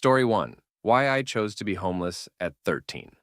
Story 1. Why I chose to be homeless at 13.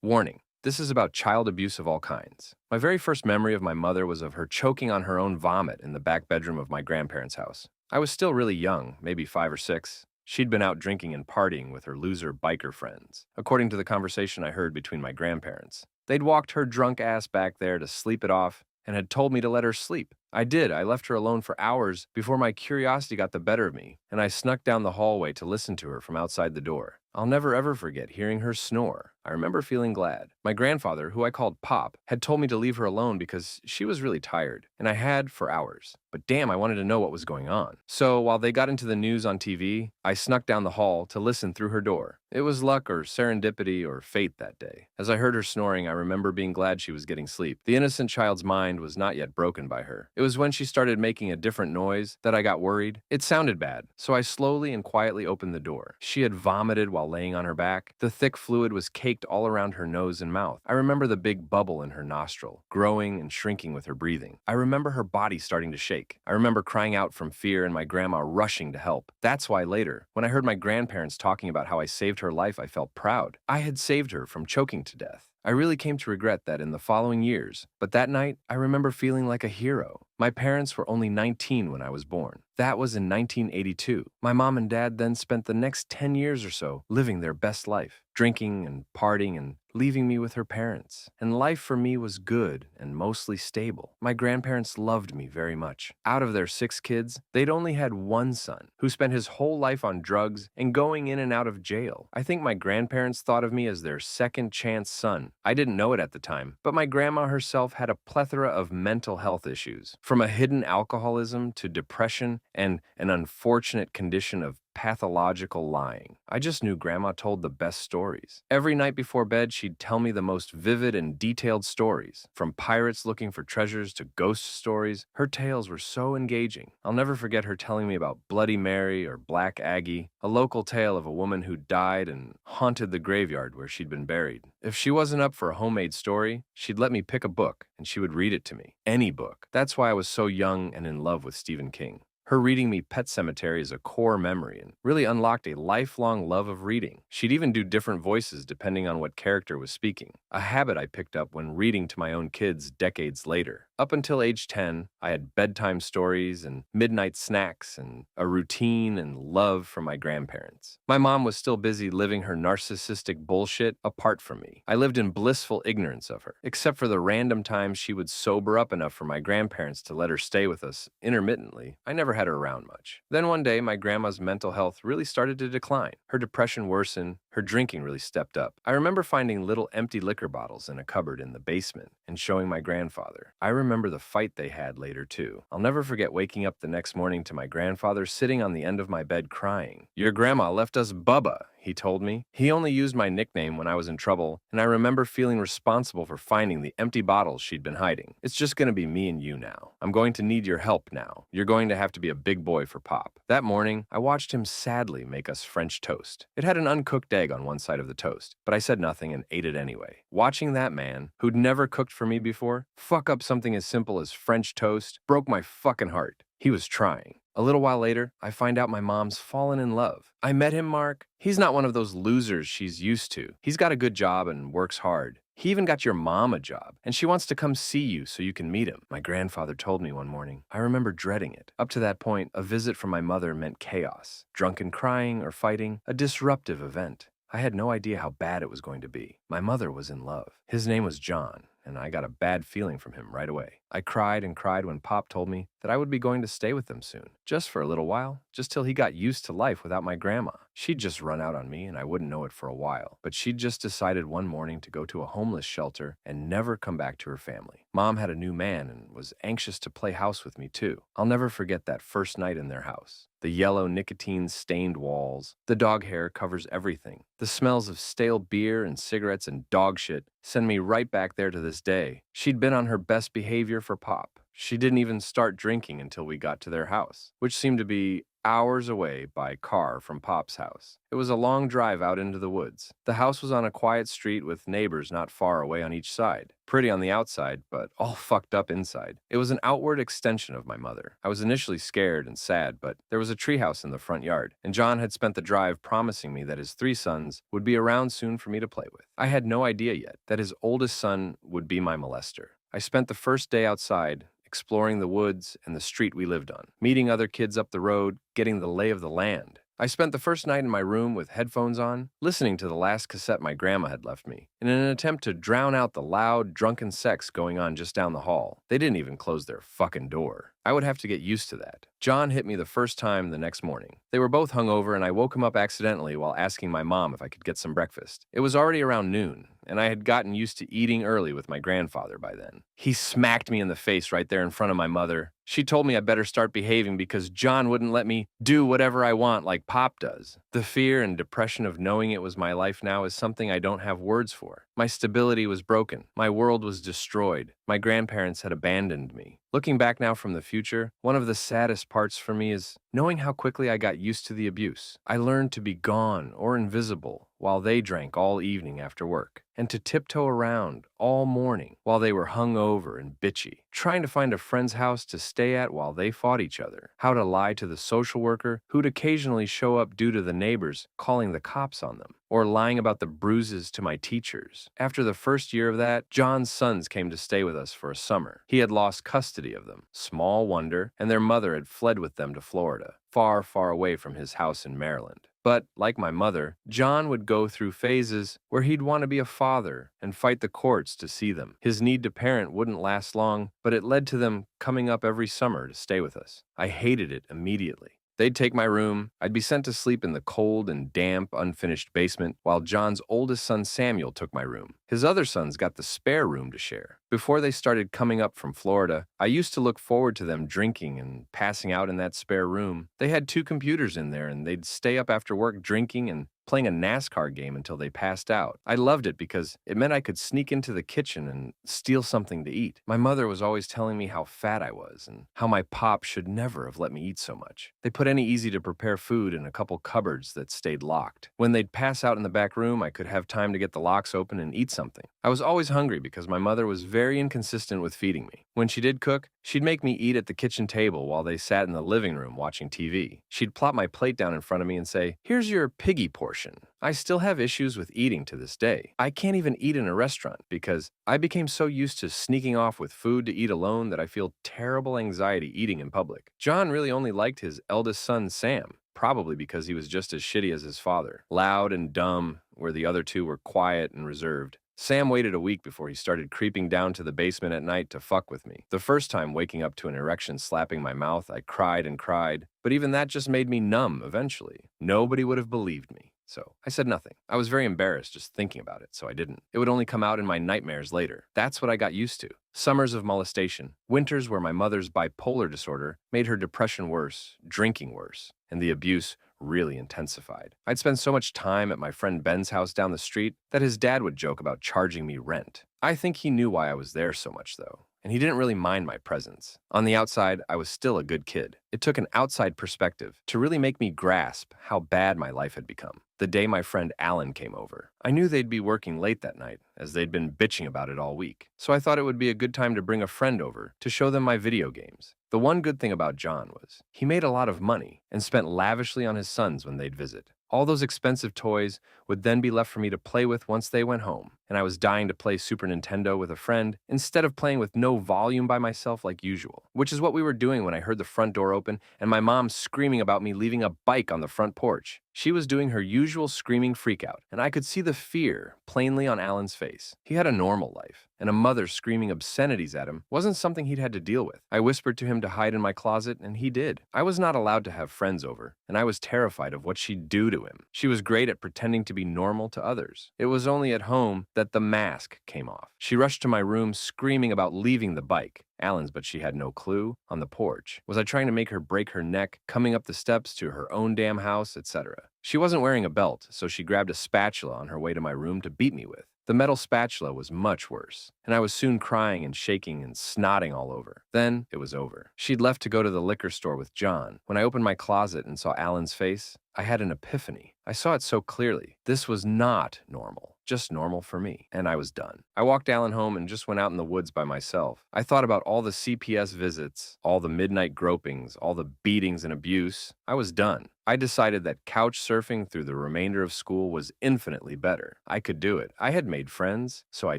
Warning. This is about child abuse of all kinds. My very first memory of my mother was of her choking on her own vomit in the back bedroom of my grandparents' house. I was still really young, maybe 5 or 6. She'd been out drinking and partying with her loser biker friends, according to the conversation I heard between my grandparents. They'd walked her drunk ass back there to sleep it off and had told me to let her sleep. I did. I left her alone for hours before my curiosity got the better of me, and I snuck down the hallway to listen to her from outside the door. I'll never ever forget hearing her snore. I remember feeling glad. My grandfather, who I called Pop, had told me to leave her alone because she was really tired, and I had for hours. But damn, I wanted to know what was going on. So while they got into the news on TV, I snuck down the hall to listen through her door. It was luck or serendipity or fate that day. As I heard her snoring, I remember being glad she was getting sleep. The innocent child's mind was not yet broken by her. It was when she started making a different noise that I got worried. It sounded bad, so I slowly and quietly opened the door. She had vomited while laying on her back. The thick fluid was caked all around her nose and mouth. I remember the big bubble in her nostril, growing and shrinking with her breathing. I remember her body starting to shake. I remember crying out from fear and my grandma rushing to help. That's why later, when I heard my grandparents talking about how I saved her life, I felt proud. I had saved her from choking to death. I really came to regret that in the following years, but that night, I remember feeling like a hero. My parents were only 19 when I was born. That was in 1982. My mom and dad then spent the next 10 years or so living their best life, drinking and partying and leaving me with her parents. And life for me was good and mostly stable. My grandparents loved me very much. Out of their 6 kids, they'd only had one son who spent his whole life on drugs and going in and out of jail. I think my grandparents thought of me as their second chance son. I didn't know it at the time, but my grandma herself had a plethora of mental health issues, from a hidden alcoholism to depression and an unfortunate condition of pathological lying. I just knew Grandma told the best stories. Every night before bed, she'd tell me the most vivid and detailed stories. From pirates looking for treasures to ghost stories, her tales were so engaging. I'll never forget her telling me about Bloody Mary or Black Aggie, a local tale of a woman who died and haunted the graveyard where she'd been buried. If she wasn't up for a homemade story, she'd let me pick a book and she would read it to me. Any book. That's why I was so young and in love with Stephen King. Her reading me Pet Sematary is a core memory and really unlocked a lifelong love of reading. She'd even do different voices depending on what character was speaking, a habit I picked up when reading to my own kids decades later. Up until age 10, I had bedtime stories and midnight snacks and a routine and love from my grandparents. My mom was still busy living her narcissistic bullshit apart from me. I lived in blissful ignorance of her, except for the random times she would sober up enough for my grandparents to let her stay with us intermittently. I never had her around much. Then one day, my grandma's mental health really started to decline. Her depression worsened, her drinking really stepped up. I remember finding little empty liquor bottles in a cupboard in the basement and showing my grandfather. I remember the fight they had later, too. I'll never forget waking up the next morning to my grandfather sitting on the end of my bed crying. "Your grandma left us Bubba," he told me. He only used my nickname when I was in trouble, and I remember feeling responsible for finding the empty bottles she'd been hiding. "It's just gonna be me and you now. I'm going to need your help now. You're going to have to be a big boy for Pop." That morning, I watched him sadly make us French toast. It had an uncooked egg on one side of the toast, but I said nothing and ate it anyway. Watching that man, who'd never cooked for me before, fuck up something as simple as French toast broke my fucking heart. He was trying. A little while later, I find out my mom's fallen in love. I met him, Mark. He's not one of those losers she's used to. He's got a good job and works hard. He even got your mom a job, and she wants to come see you so you can meet him, my grandfather told me one morning. I remember dreading it. Up to that point, a visit from my mother meant chaos. Drunken crying or fighting, a disruptive event. I had no idea how bad it was going to be. My mother was in love. His name was John, and I got a bad feeling from him right away. I cried and cried when Pop told me that I would be going to stay with them soon, just for a little while, just till he got used to life without my grandma. She'd just run out on me and I wouldn't know it for a while, but she'd just decided one morning to go to a homeless shelter and never come back to her family. Mom had a new man and was anxious to play house with me too. I'll never forget that first night in their house. The yellow nicotine-stained walls, the dog hair covers everything. The smells of stale beer and cigarettes and dog shit send me right back there to this day. She'd been on her best behavior for Pop. She didn't even start drinking until we got to their house, which seemed to be hours away by car from Pop's house. It was a long drive out into the woods. The house was on a quiet street with neighbors not far away on each side. Pretty on the outside, but all fucked up inside. It was an outward extension of my mother. I was initially scared and sad, but there was a treehouse in the front yard, and John had spent the drive promising me that his 3 sons would be around soon for me to play with. I had no idea yet that his oldest son would be my molester. I spent the first day outside, exploring the woods and the street we lived on, meeting other kids up the road, getting the lay of the land. I spent the first night in my room with headphones on, listening to the last cassette my grandma had left me, in an attempt to drown out the loud, drunken sex going on just down the hall. They didn't even close their fucking door. I would have to get used to that. John hit me the first time the next morning. They were both hungover, and I woke him up accidentally while asking my mom if I could get some breakfast. It was already around noon, and I had gotten used to eating early with my grandfather by then. He smacked me in the face right there in front of my mother. She told me I better start behaving because John wouldn't let me do whatever I want like Pop does. The fear and depression of knowing it was my life now is something I don't have words for. My stability was broken. My world was destroyed. My grandparents had abandoned me. Looking back now from the future, one of the saddest parts for me is knowing how quickly I got used to the abuse. I learned to be gone or invisible while they drank all evening after work, and to tiptoe around all morning while they were hungover and bitchy, trying to find a friend's house to stay at while they fought each other, how to lie to the social worker who'd occasionally show up due to the neighbors calling the cops on them, or lying about the bruises to my teachers. After the first year of that, John's sons came to stay with us for a summer. He had lost custody of them, small wonder, and their mother had fled with them to Florida, far, far away from his house in Maryland. But, like my mother, John would go through phases where he'd want to be a father and fight the courts to see them. His need to parent wouldn't last long, but it led to them coming up every summer to stay with us. I hated it immediately. They'd take my room. I'd be sent to sleep in the cold and damp, unfinished basement, while John's oldest son Samuel took my room. His other sons got the spare room to share. Before they started coming up from Florida, I used to look forward to them drinking and passing out in that spare room. They had 2 computers in there, and they'd stay up after work drinking and playing a NASCAR game until they passed out. I loved it because it meant I could sneak into the kitchen and steal something to eat. My mother was always telling me how fat I was and how my pop should never have let me eat so much. They put any easy-to-prepare food in a couple cupboards that stayed locked. When they'd pass out in the back room, I could have time to get the locks open and eat something. I was always hungry because my mother was very inconsistent with feeding me. When she did cook, she'd make me eat at the kitchen table while they sat in the living room watching TV. She'd plop my plate down in front of me and say, "Here's your piggy portion." I still have issues with eating to this day. I can't even eat in a restaurant because I became so used to sneaking off with food to eat alone that I feel terrible anxiety eating in public. John really only liked his eldest son, Sam, probably because he was just as shitty as his father, loud and dumb, where the other 2 were quiet and reserved. Sam waited a week before he started creeping down to the basement at night to fuck with me. The first time waking up to an erection slapping my mouth, I cried and cried, but even that just made me numb eventually. Nobody would have believed me. So I said nothing. I was very embarrassed just thinking about it, so I didn't. It would only come out in my nightmares later. That's what I got used to. Summers of molestation, winters where my mother's bipolar disorder made her depression worse, drinking worse, and the abuse really intensified. I'd spend so much time at my friend Ben's house down the street that his dad would joke about charging me rent. I think he knew why I was there so much, though, and he didn't really mind my presence. On the outside, I was still a good kid. It took an outside perspective to really make me grasp how bad my life had become. The day my friend Alan came over, I knew they'd be working late that night, as they'd been bitching about it all week. So I thought it would be a good time to bring a friend over to show them my video games. The one good thing about John was he made a lot of money and spent lavishly on his sons when they'd visit. All those expensive toys would then be left for me to play with once they went home, and I was dying to play Super Nintendo with a friend instead of playing with no volume by myself like usual, which is what we were doing when I heard the front door open and my mom screaming about me leaving a bike on the front porch. She was doing her usual screaming freakout, and I could see the fear plainly on Alan's face. He had a normal life, and a mother screaming obscenities at him wasn't something he'd had to deal with. I whispered to him to hide in my closet, and he did. I was not allowed to have friends over, and I was terrified of what she'd do to him. She was great at pretending to be normal to others. It was only at home that the mask came off. She rushed to my room screaming about leaving the bike. Alan's, but she had no clue. On the porch. Was I trying to make her break her neck, coming up the steps to her own damn house, etc.? She wasn't wearing a belt, so she grabbed a spatula on her way to my room to beat me with. The metal spatula was much worse, and I was soon crying and shaking and snotting all over. Then it was over. She'd left to go to the liquor store with John. When I opened my closet and saw Alan's face, I had an epiphany. I saw it so clearly. This was not normal, just normal for me, and I was done. I walked Alan home and just went out in the woods by myself. I thought about all the CPS visits, all the midnight gropings, all the beatings and abuse. I was done. I decided that couch surfing through the remainder of school was infinitely better. I could do it. I had made friends, so I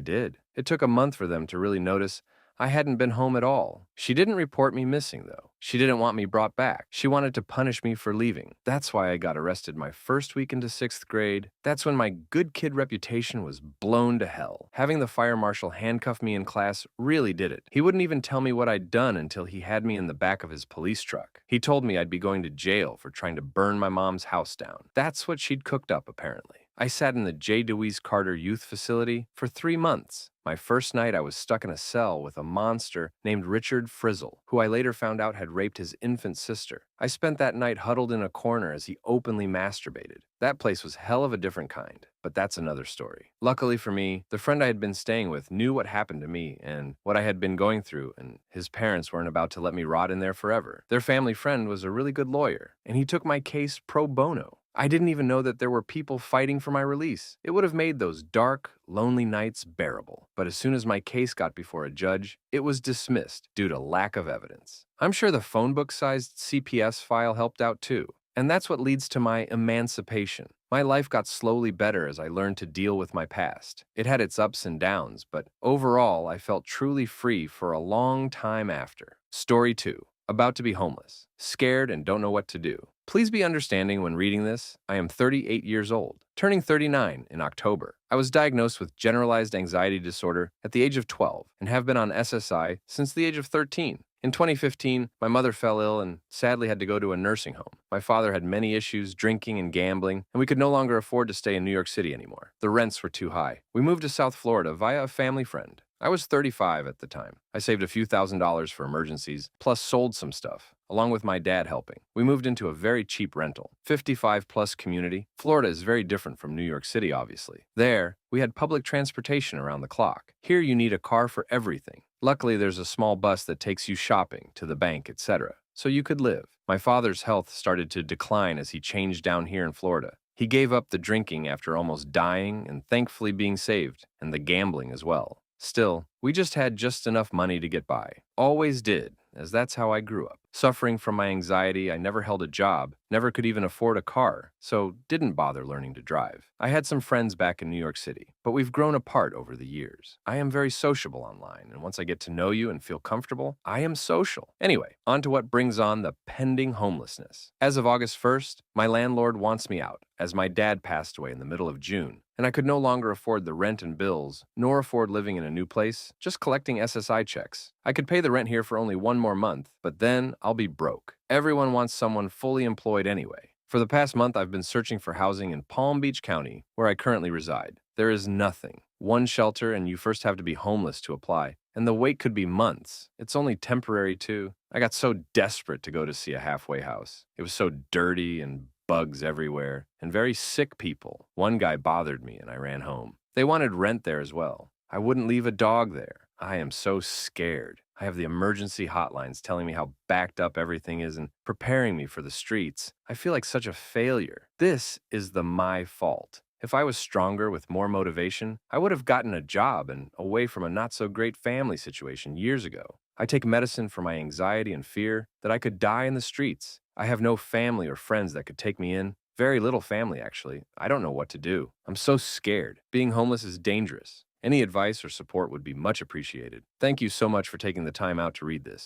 did. It took a month for them to really notice I hadn't been home at all. She didn't report me missing, though. She didn't want me brought back. She wanted to punish me for leaving. That's why I got arrested my first week into 6th grade. That's when my good kid reputation was blown to hell. Having the fire marshal handcuff me in class really did it. He wouldn't even tell me what I'd done until he had me in the back of his police truck. He told me I'd be going to jail for trying to burn my mom's house down. That's what she'd cooked up, apparently. I sat in the J. Dewey's Carter Youth Facility for 3 months. My first night, I was stuck in a cell with a monster named Richard Frizzle, who I later found out had raped his infant sister. I spent that night huddled in a corner as he openly masturbated. That place was hell of a different kind, but that's another story. Luckily for me, the friend I had been staying with knew what happened to me and what I had been going through, and his parents weren't about to let me rot in there forever. Their family friend was a really good lawyer, and he took my case pro bono. I didn't even know that there were people fighting for my release. It would have made those dark, lonely nights bearable. But as soon as my case got before a judge, it was dismissed due to lack of evidence. I'm sure the phone book-sized CPS file helped out too. And that's what leads to my emancipation. My life got slowly better as I learned to deal with my past. It had its ups and downs, but overall, I felt truly free for a long time after. Story 2. About to be homeless. Scared and don't know what to do. Please be understanding when reading this. I am 38 years old, turning 39 in October. I was diagnosed with generalized anxiety disorder at the age of 12 and have been on SSI since the age of 13. In 2015, my mother fell ill and sadly had to go to a nursing home. My father had many issues, drinking and gambling, and we could no longer afford to stay in New York City anymore. The rents were too high. We moved to South Florida via a family friend. I was 35 at the time. I saved a few $1,000s for emergencies, plus sold some stuff, along with my dad helping. We moved into a very cheap rental, 55-plus community. Florida is very different from New York City, obviously. There, we had public transportation around the clock. Here, you need a car for everything. Luckily, there's a small bus that takes you shopping, to the bank, etc., so you could live. My father's health started to decline as he changed down here in Florida. He gave up the drinking after almost dying and thankfully being saved, and the gambling as well. Still, we just had just enough money to get by. Always did, as that's how I grew up. Suffering from my anxiety, I never held a job, never could even afford a car, so didn't bother learning to drive. I had some friends back in New York City, but we've grown apart over the years. I am very sociable online, and once I get to know you and feel comfortable, I am social. Anyway, on to what brings on the pending homelessness. As of August 1st, my landlord wants me out, as my dad passed away in the middle of June, and I could no longer afford the rent and bills, nor afford living in a new place, just collecting SSI checks. I could pay the rent here for only 1 more month, but then I'll be broke. Everyone wants someone fully employed anyway. For the past month, I've been searching for housing in Palm Beach County, where I currently reside. There is nothing. One shelter, and you first have to be homeless to apply, and the wait could be months. It's only temporary, too. I got so desperate to go to see a halfway house. It was so dirty and bugs everywhere, and very sick people. One guy bothered me, and I ran home. They wanted rent there as well. I wouldn't leave a dog there. I am so scared. I have the emergency hotlines telling me how backed up everything is and preparing me for the streets. I feel like such a failure. This is my fault. If I was stronger with more motivation, I would have gotten a job and away from a not-so-great family situation years ago. I take medicine for my anxiety and fear that I could die in the streets. I have no family or friends that could take me in. Very little family, actually. I don't know what to do. I'm so scared. Being homeless is dangerous. Any advice or support would be much appreciated. Thank you so much for taking the time out to read this.